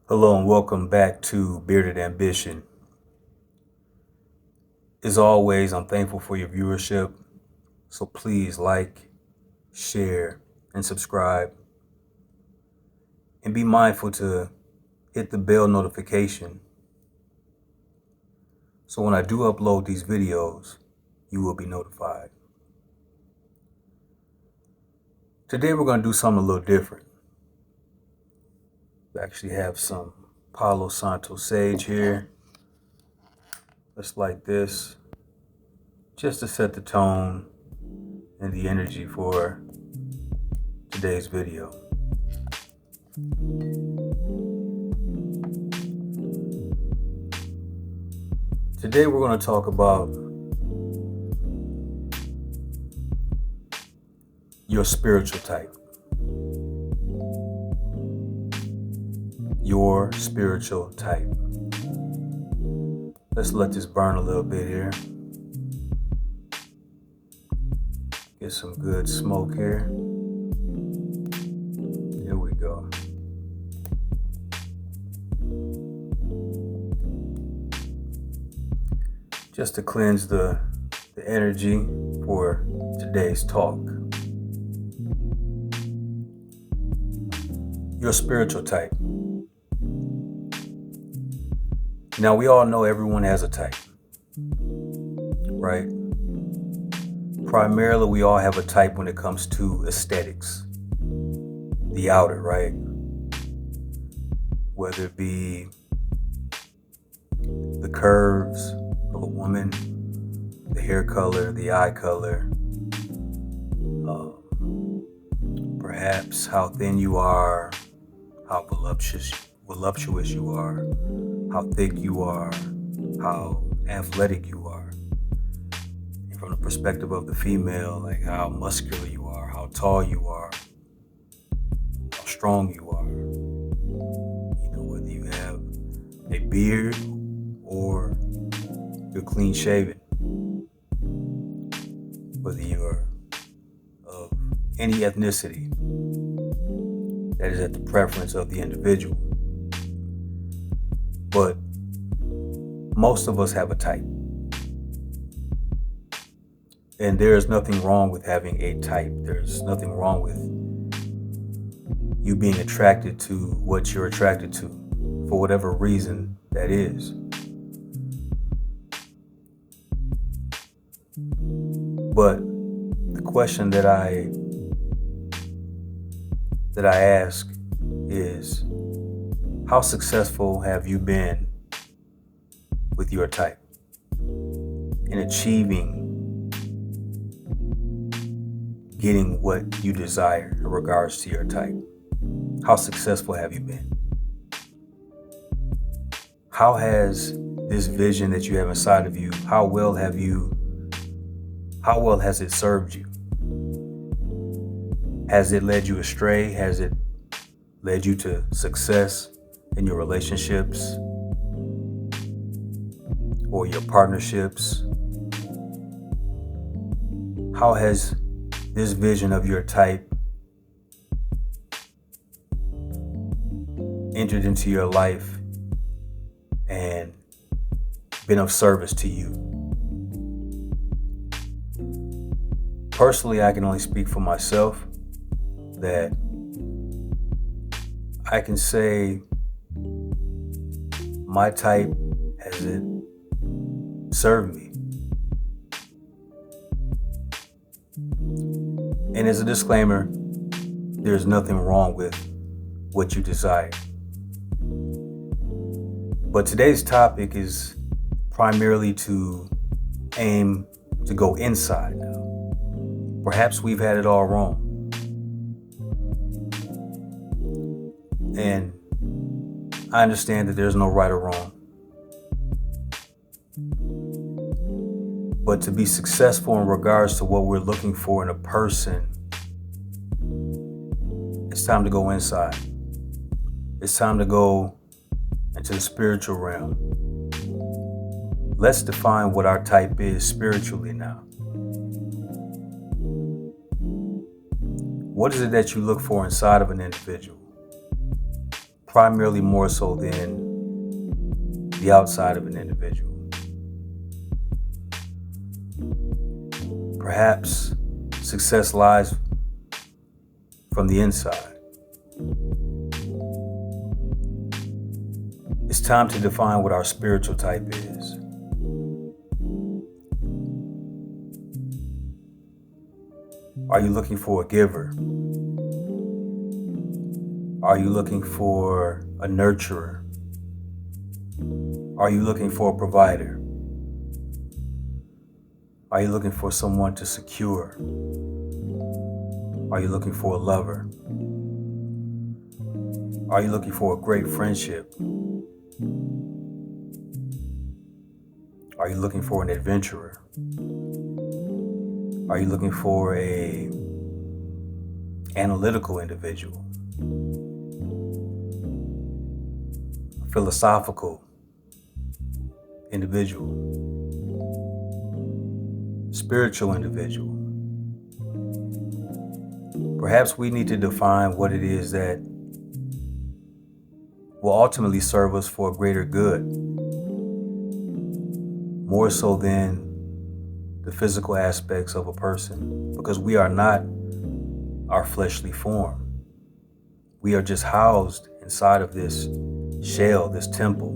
Hello and welcome back to Bearded Ambition. As always, I'm thankful for your viewership, so please like, share, and subscribe. And be mindful to hit the bell notification so when I do upload these videos, you will be notified. Today we're going to do something a little different. We actually have some Palo Santo sage here, just like this, just to set the tone and the energy for today's video. Today we're going to talk about your spiritual type. Your spiritual type. Let's let this burn a little bit here. Get some good smoke here. Here we go. Just to cleanse the energy for today's talk. Your spiritual type. Now, we all know everyone has a type, right? Primarily, we all have a type when it comes to aesthetics. The outer, right? Whether it be the curves of a woman, the hair color, the eye color, perhaps how thin you are, how voluptuous you are, how thick you are, how athletic you are. And from the perspective of the female, like how muscular you are, how tall you are, how strong you are. You know, whether you have a beard or you're clean shaven, whether you're of any ethnicity, that is at the preference of the individual. But most of us have a type. And there is nothing wrong with having a type. There's nothing wrong with you being attracted to what you're attracted to, for whatever reason that is. But the question that I ask is, how successful have you been with your type in achieving getting what you desire in regards to your type? How successful have you been? How has this vision that you have inside of you, how well has it served you? Has it led you astray? Has it led you to success in your relationships or your partnerships? How has this vision of your type entered into your life and been of service to you? Personally, I can only speak for myself that I can say my type has it served me. And as a disclaimer, there's nothing wrong with what you desire. But today's topic is primarily to aim to go inside now. Perhaps we've had it all wrong. And I understand that there's no right or wrong. But to be successful in regards to what we're looking for in a person, it's time to go inside. It's time to go into the spiritual realm. Let's define what our type is spiritually now. What is it that you look for inside of an individual? primarily more so than the outside of an individual. Perhaps success lies from the inside. It's time to define what our spiritual type is. Are you looking for a giver? Are you looking for a nurturer? Are you looking for a provider? Are you looking for someone to secure? Are you looking for a lover? Are you looking for a great friendship? Are you looking for an adventurer? Are you looking for a analytical individual? A philosophical individual? Spiritual individual? Perhaps we need to define what it is that will ultimately serve us for a greater good, more so than the physical aspects of a person, because we are not our fleshly form. We are just housed inside of this shell, this temple,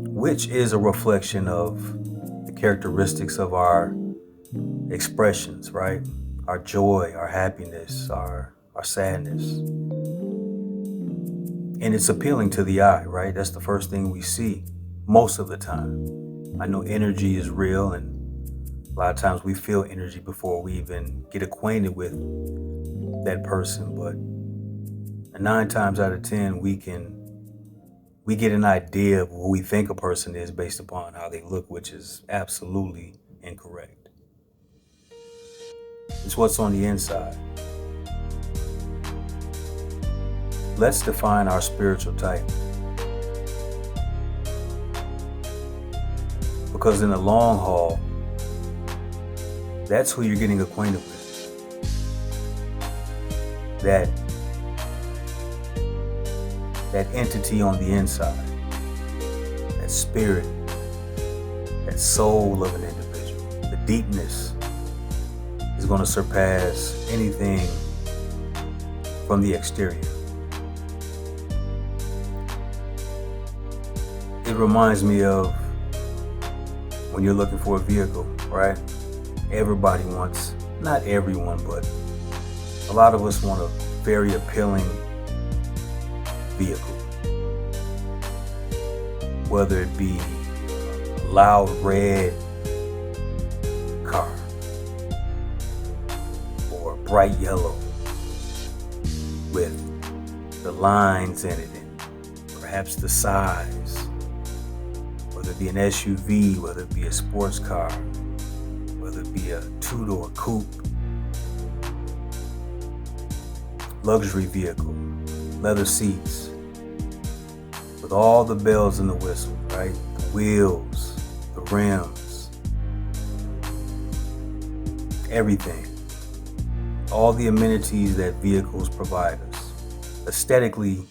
which is a reflection of the characteristics of our expressions, right? Our joy, our happiness, our sadness. And it's appealing to the eye, right? That's the first thing we see most of the time. I know energy is real, and a lot of times we feel energy before we even get acquainted with that person, but 9 times out of 10, we get an idea of who we think a person is based upon how they look, which is absolutely incorrect. It's what's on the inside. Let's define our spiritual type. Because in the long haul, that's who you're getting acquainted with. That entity on the inside, that spirit, that soul of an individual, the deepness is going to surpass anything from the exterior. It reminds me of when you're looking for a vehicle, right? Everybody wants, not everyone, but a lot of us want a very appealing vehicle. Whether it be a loud red car or a bright yellow with the lines in it and perhaps the size, whether it be an SUV, whether it be a sports car, whether it be a two-door coupe, luxury vehicle, leather seats, with all the bells and the whistles, right? The wheels, the rims, everything. All the amenities that vehicles provide us. Aesthetically,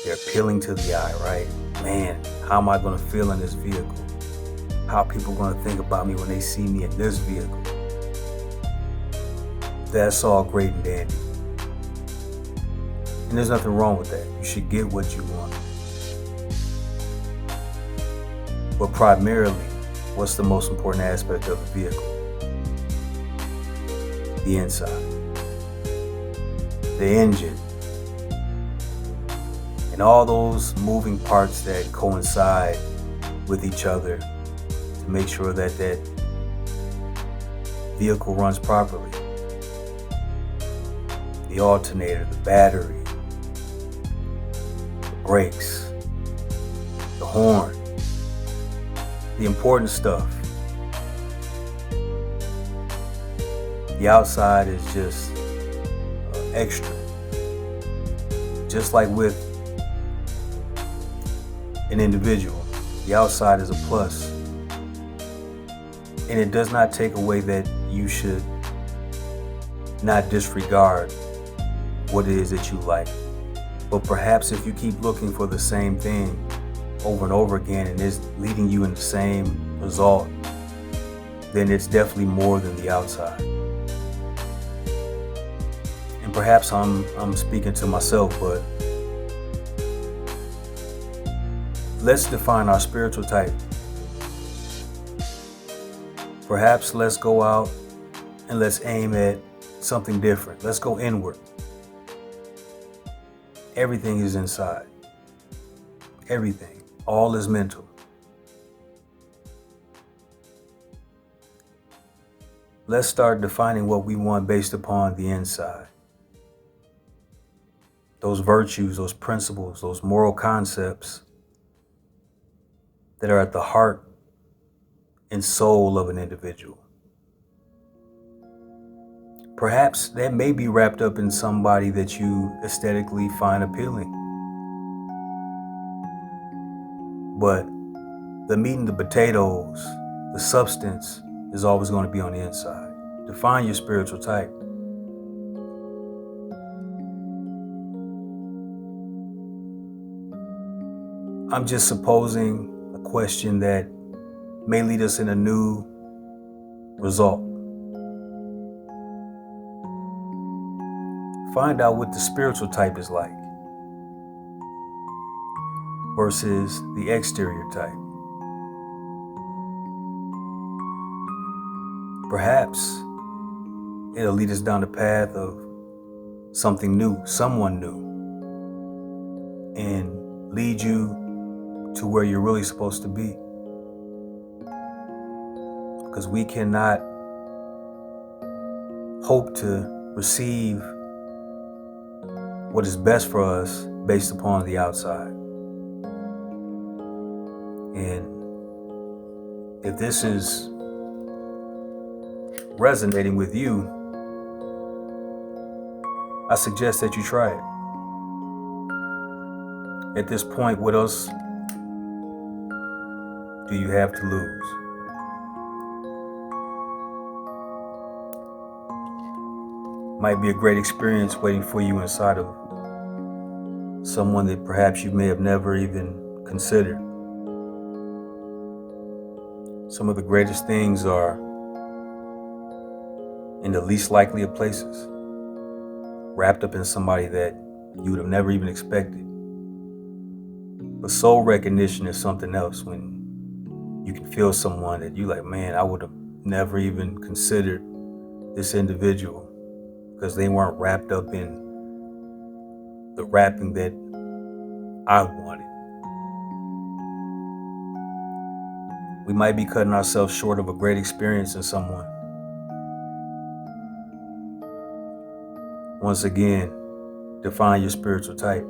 they're appealing to the eye, right? Man, how am I going to feel in this vehicle? How are people going to think about me when they see me in this vehicle? That's all great and dandy. And there's nothing wrong with that. You should get what you want. But primarily, what's the most important aspect of the vehicle? The inside. The engine. And all those moving parts that coincide with each other to make sure that that vehicle runs properly. The alternator, the battery, the brakes, the horn, the important stuff. The outside is just extra. Just like with an individual, the outside is a plus. And it does not take away that you should not disregard what it is that you like. But perhaps if you keep looking for the same thing over and over again and it's leading you in the same result, then it's definitely more than the outside. And perhaps I'm speaking to myself, but let's define our spiritual type. Perhaps let's go out and let's aim at something different. Let's go inward. Everything is inside. Everything. All is mental. Let's start defining what we want based upon the inside. Those virtues, those principles, those moral concepts that are at the heart and soul of an individual. Perhaps that may be wrapped up in somebody that you aesthetically find appealing. But the meat and the potatoes, the substance, is always going to be on the inside. Define your spiritual type. I'm just supposing a question that may lead us in a new result. Find out what the spiritual type is like versus the exterior type. Perhaps it'll lead us down the path of something new, someone new, and lead you to where you're really supposed to be. Because we cannot hope to receive what is best for us based upon the outside. And if this is resonating with you, I suggest that you try it. At this point, what else do you have to lose? Might be a great experience waiting for you inside of someone that perhaps you may have never even considered. Some of the greatest things are in the least likely of places, wrapped up in somebody that you would have never even expected. But soul recognition is something else, when you can feel someone that you like, man, I would have never even considered this individual because they weren't wrapped up in the wrapping that I wanted. We might be cutting ourselves short of a great experience in someone. Once again, define your spiritual type.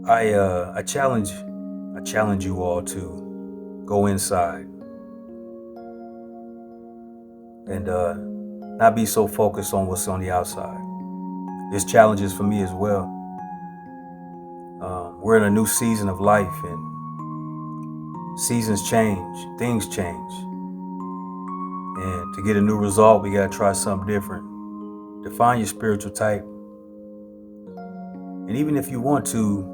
I challenge you all to go inside and not be so focused on what's on the outside. This challenge is for me as well. We're in a new season of life, and seasons change, things change. And to get a new result, we got to try something different. Define your spiritual type. And even if you want to,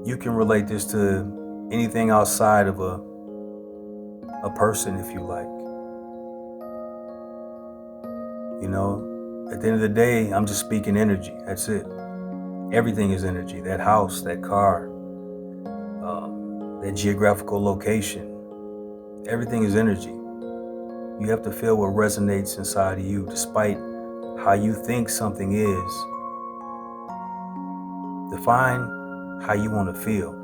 you can relate this to anything outside of a person if you like. You know, at the end of the day, I'm just speaking energy. That's it. Everything is energy. That house, that car, that geographical location, everything is energy. You have to feel what resonates inside of you, despite how you think something is. Define how you want to feel.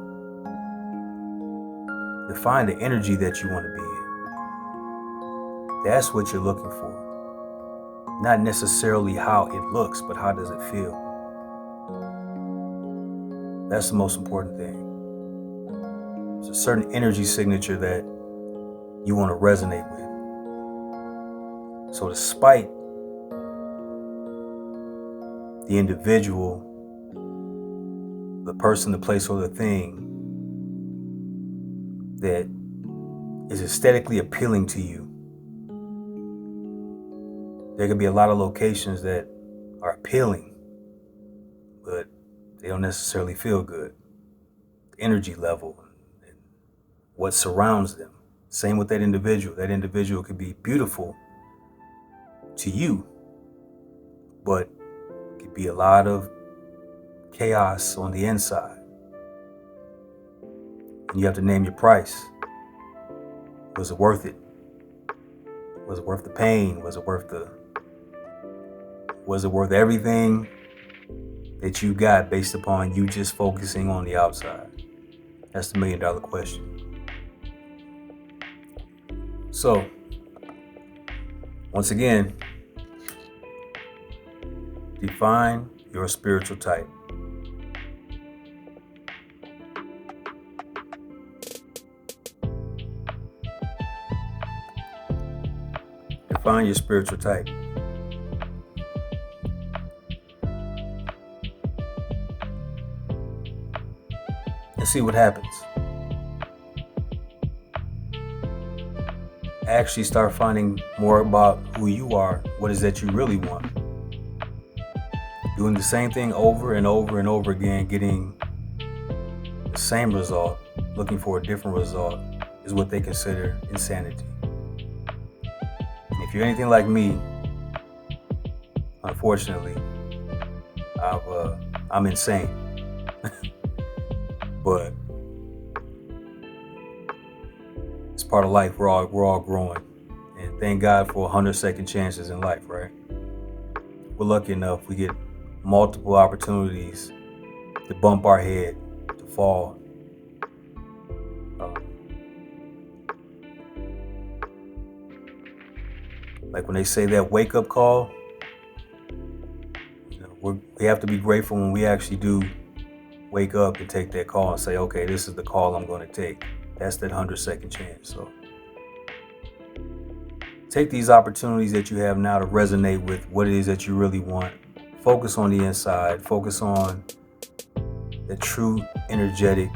Define the energy that you want to be in. That's what you're looking for. Not necessarily how it looks, but how does it feel? That's the most important thing. It's a certain energy signature that you want to resonate with. So despite the individual, the person, the place, or the thing that is aesthetically appealing to you, there could be a lot of locations that are appealing, but they don't necessarily feel good. The energy level and what surrounds them. Same with that individual. That individual could be beautiful to you, but it could be a lot of chaos on the inside. And you have to name your price. Was it worth it? Was it worth the pain? Was it worth everything that you got based upon you just focusing on the outside? That's the $1 million question. So, once again, define your spiritual type. Define your spiritual type. And see what happens. Actually start finding more about who you are, what is that you really want. Doing the same thing over and over and over again, getting the same result, looking for a different result, is what they consider insanity. And if you're anything like me, unfortunately, I'm insane. But it's part of life. We're all growing, and thank God for 100 second chances in life, right? We're lucky enough we get multiple opportunities to bump our head, to fall. Like when they say that wake up call, we have to be grateful when we actually do wake up and take that call and say, okay, this is the call I'm going to take. That's that 100 second chance. So take these opportunities that you have now to resonate with what it is that you really want. Focus on the inside. Focus on the true energetic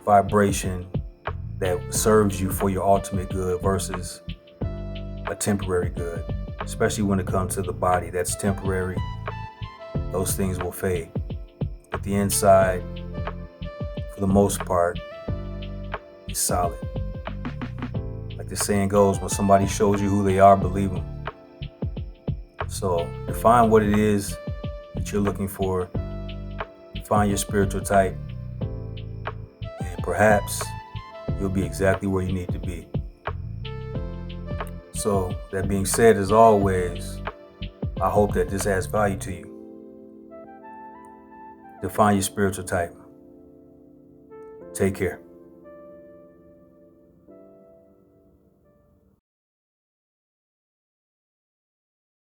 vibration that serves you for your ultimate good versus a temporary good. Especially when it comes to the body, that's temporary. Those things will fade. But the inside, for the most part, is solid. Like the saying goes, when somebody shows you who they are, believe them. So define what it is that you're looking for. Define your spiritual type. And perhaps you'll be exactly where you need to be. So that being said, as always, I hope that this adds value to you. Define your spiritual type. Take care.